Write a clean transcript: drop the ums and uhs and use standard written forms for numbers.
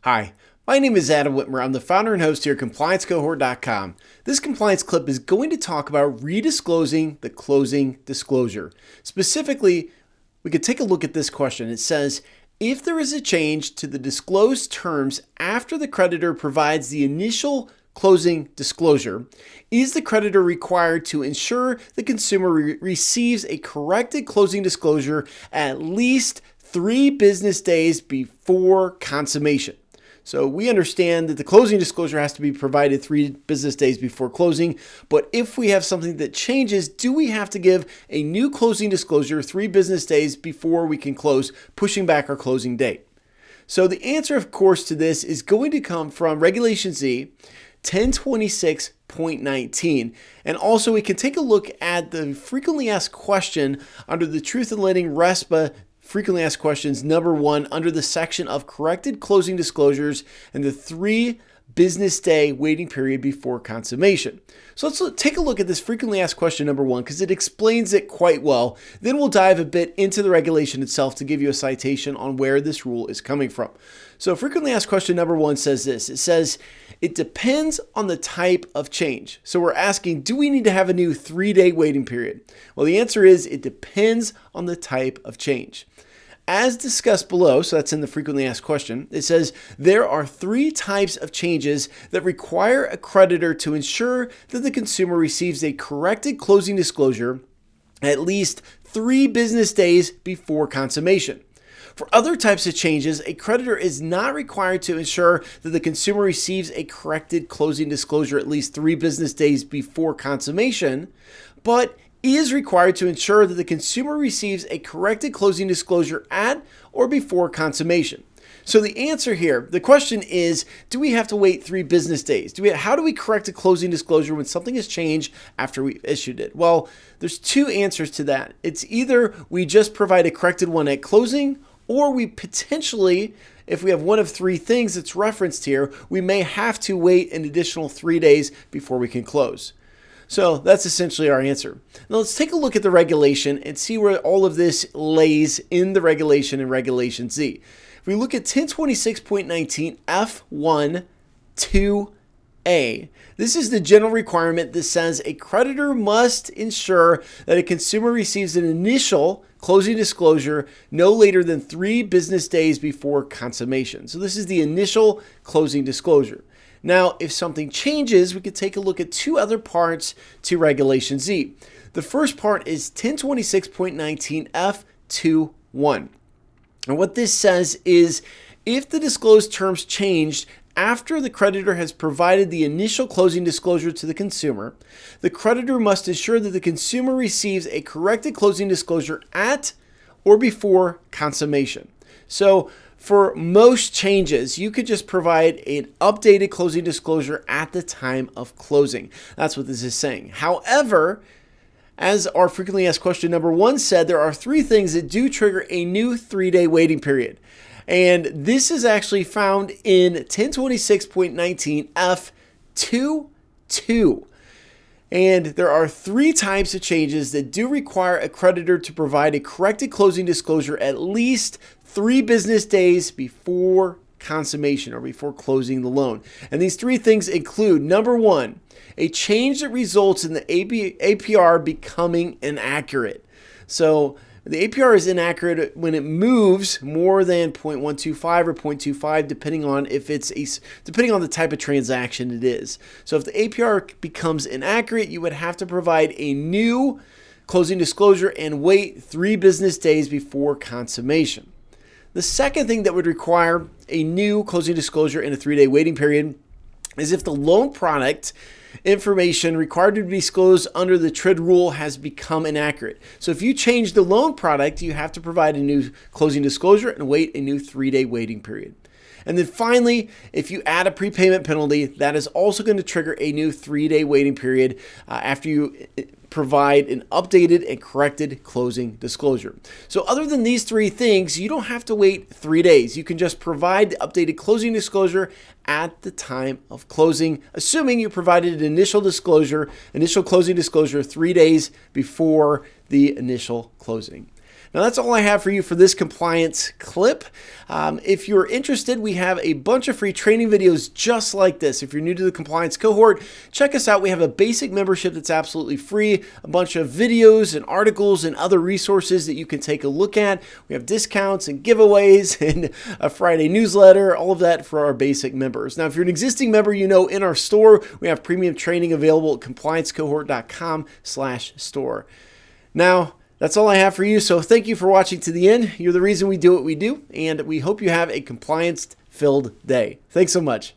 Hi, my name is Adam Whitmer. I'm the founder and host here at ComplianceCohort.com. This compliance clip is going to talk about redisclosing the closing disclosure. Specifically, we could take a look at this question. It says, if there is a change to the disclosed terms after the creditor provides the initial closing disclosure, is the creditor required to ensure the consumer receives a corrected closing disclosure at least 3 business days before consummation? So we understand that the closing disclosure has to be provided 3 business days before closing, but if we have something that changes, do we have to give a new closing disclosure 3 business days before we can close, pushing back our closing date? So the answer, of course, to this is going to come from Regulation Z 1026.19. And also we can take a look at the frequently asked question under the Truth in Lending RESPA frequently asked questions number 1 under the section of corrected closing disclosures and the 3 business day waiting period before consummation. So let's take a look at this frequently asked question number 1 because it explains it quite well. Then we'll dive a bit into the regulation itself to give you a citation on where this rule is coming from. So frequently asked question number 1 says this. It says, it depends on the type of change. So we're asking, do we need to have a new 3-day waiting period? Well, the answer is it depends on the type of change. As discussed below, so that's in the frequently asked question, it says there are 3 types of changes that require a creditor to ensure that the consumer receives a corrected closing disclosure at least 3 business days before consummation. For other types of changes, a creditor is not required to ensure that the consumer receives a corrected closing disclosure at least 3 business days before consummation, but is required to ensure that the consumer receives a corrected closing disclosure at or before consummation. So the answer here, the question is, do we have to wait 3 business days? How do we correct a closing disclosure when something has changed after we issued it? Well, there's 2 answers to that. It's either we just provide a corrected one at closing, or we potentially, if we have one of 3 things that's referenced here, we may have to wait an additional 3 days before we can close. So that's essentially our answer. Now let's take a look at the regulation and see where all of this lays in the regulation and Regulation Z. If we look at 1026.19 F1 2A, this is the general requirement that says a creditor must ensure that a consumer receives an initial closing disclosure no later than 3 business days before consummation. So this is the initial closing disclosure. Now, if something changes, we could take a look at 2 other parts to Regulation Z. The first part is 1026.19 F2.1. And what this says is, if the disclosed terms changed after the creditor has provided the initial closing disclosure to the consumer, the creditor must ensure that the consumer receives a corrected closing disclosure at or before consummation. So for most changes, you could just provide an updated closing disclosure at the time of closing. That's what this is saying. However, as our frequently asked question number 1 said, there are 3 things that do trigger a new 3-day waiting period. And this is actually found in 1026.19 F2.2. And there are 3 types of changes that do require a creditor to provide a corrected closing disclosure at least 3 business days before consummation or before closing the loan. And these 3 things include, number 1, a change that results in the APR becoming inaccurate. So the APR is inaccurate when it moves more than 0.125 or 0.25, depending on the type of transaction it is. So if the APR becomes inaccurate, you would have to provide a new closing disclosure and wait 3 business days before consummation. The second thing that would require a new closing disclosure in a 3-day waiting period is if the loan product information required to be disclosed under the TRID rule has become inaccurate. So if you change the loan product, you have to provide a new closing disclosure and wait a new 3-day waiting period. And then finally, if you add a prepayment penalty, that is also going to trigger a new 3-day waiting period after you provide an updated and corrected closing disclosure. So other than these 3 things, you don't have to wait 3 days. You can just provide the updated closing disclosure at the time of closing, assuming you provided an initial closing disclosure 3 days before the initial closing. Now that's all I have for you for this compliance clip. If you're interested, we have a bunch of free training videos just like this. If you're new to the compliance cohort, check us out. We have a basic membership that's absolutely free, a bunch of videos and articles and other resources that you can take a look at. We have discounts and giveaways and a Friday newsletter, all of that for our basic members. Now, if you're an existing member, you know in our store, we have premium training available at compliancecohort.com/store. Now, that's all I have for you. So thank you for watching to the end. You're the reason we do what we do, and we hope you have a compliance-filled day. Thanks so much.